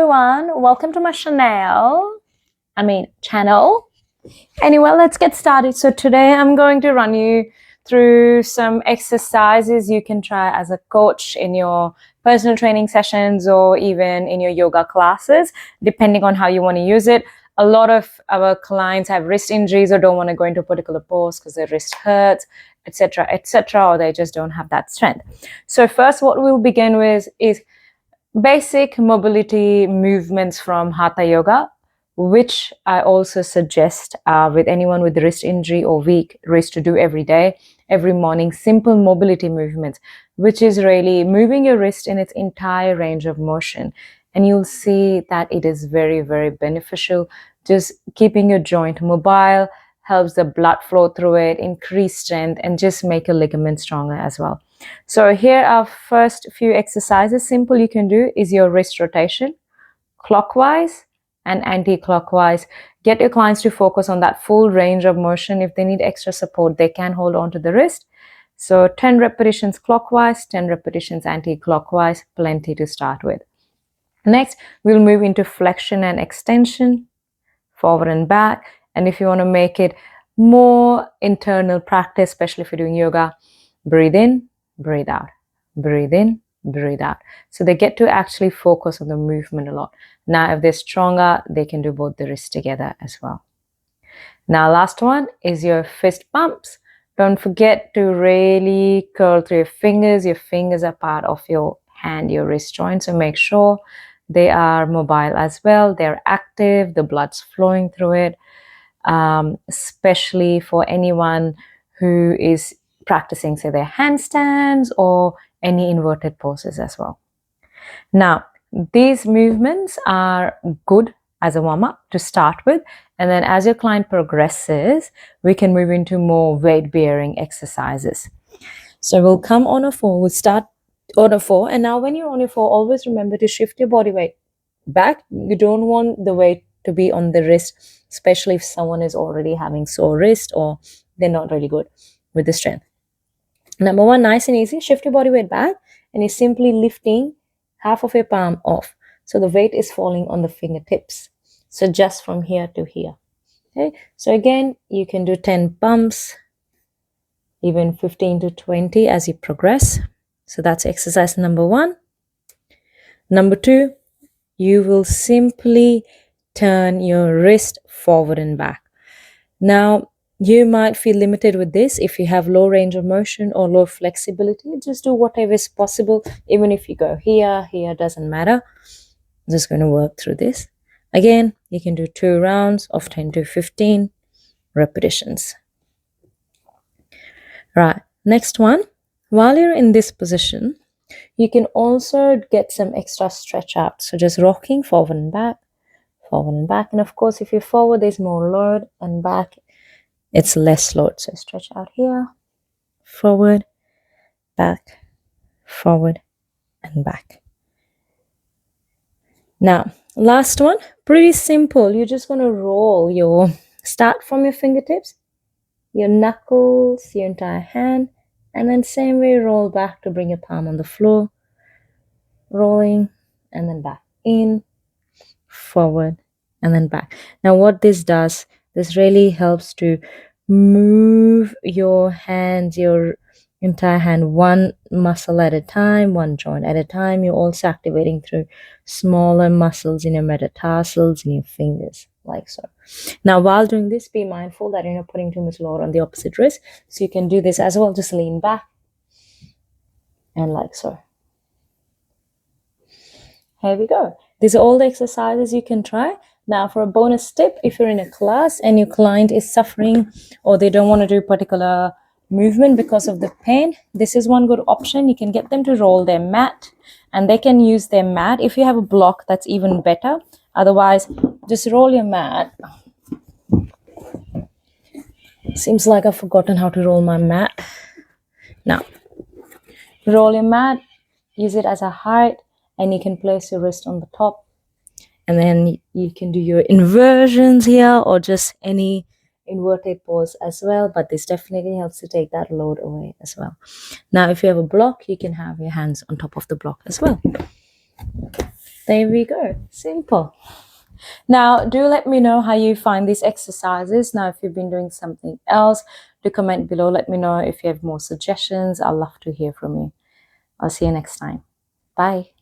everyone, welcome to my channel. Anyway, let's get started. So today I'm going to run you through some exercises you can try as a coach in your personal training sessions or even in your yoga classes, depending on how you want to use it. A lot of our clients have wrist injuries or don't want to go into a particular pose because their wrist hurts, etc., or they just don't have that strength. So first, what we'll begin with is basic mobility movements from Hatha Yoga, which I also suggest with anyone with wrist injury or weak wrist to do every day, every morning. Simple mobility movements, which is really moving your wrist in its entire range of motion. And you'll see that it is very, very beneficial. Just keeping your joint mobile helps the blood flow through it, increase strength, and just make your ligament stronger as well. So here are first few exercises. Simple you can do is your wrist rotation, clockwise and anti-clockwise. Get your clients to focus on that full range of motion. If they need extra support, they can hold on to the wrist. So 10 repetitions clockwise, 10 repetitions anti-clockwise, plenty to start with. Next, we'll move into flexion and extension, forward and back. And if you want to make it more internal practice, especially if you're doing yoga, breathe in, breathe out, breathe in, breathe out. So they get to actually focus on the movement a lot. Now, if they're stronger, they can do both the wrists together as well. Now, last one is your fist bumps. Don't forget to really curl through your fingers. Your fingers are part of your hand, your wrist joint. So make sure they are mobile as well. They're active. The blood's flowing through it. Especially for anyone who is practicing, say, their handstands or any inverted poses as well. Now, these movements are good as a warm-up to start with, and then as your client progresses, we can move into more weight-bearing exercises. So we'll come on a 4, we'll start on a 4, and now when you're on a 4, always remember to shift your body weight back. You don't want the weight to be on the wrist, especially if someone is already having sore wrist or they're not really good with the strength. Number 1, nice and easy, shift your body weight back and you're simply lifting half of your palm off. So the weight is falling on the fingertips. So just from here to here. Okay. So again, you can do 10 pumps, even 15 to 20 as you progress. So that's exercise number 1. Number 2, you will simply turn your wrist forward and back. Now, you might feel limited with this if you have low range of motion or low flexibility. Just do whatever is possible. Even if you go here, doesn't matter. I'm just going to work through this. Again, you can do 2 rounds of 10 to 15 repetitions. Right, next one. While you're in this position, you can also get some extra stretch out. So just rocking forward and back, forward and back. And of course, if you're forward, there's more load, and back, it's less load. So stretch out here, forward, back, forward, and back. Now, last one, pretty simple. You're just going to start from your fingertips, your knuckles, your entire hand, and then same way roll back to bring your palm on the floor, rolling, and then back in, forward, and then back. Now what this does, this really helps to move your hands, your entire hand, one muscle at a time, one joint at a time. You're also activating through smaller muscles in your metatarsals, in your fingers, like so. Now while doing this, be mindful that you're not putting too much load on the opposite wrist. So you can do this as well, just lean back and like so. Here we go. These are all the exercises you can try. Now for a bonus tip, if you're in a class and your client is suffering or they don't want to do a particular movement because of the pain, this is one good option. You can get them to roll their mat and they can use their mat. If you have a block, that's even better. Otherwise, just roll your mat. Seems like I've forgotten how to roll my mat. Now, roll your mat, use it as a height, and you can place your wrist on the top. And then you can do your inversions here or just any inverted pose as well. But this definitely helps to take that load away as well. Now, if you have a block, you can have your hands on top of the block as well. There we go. Simple. Now, do let me know how you find these exercises. Now, if you've been doing something else, do comment below. Let me know if you have more suggestions. I'd love to hear from you. I'll see you next time. Bye.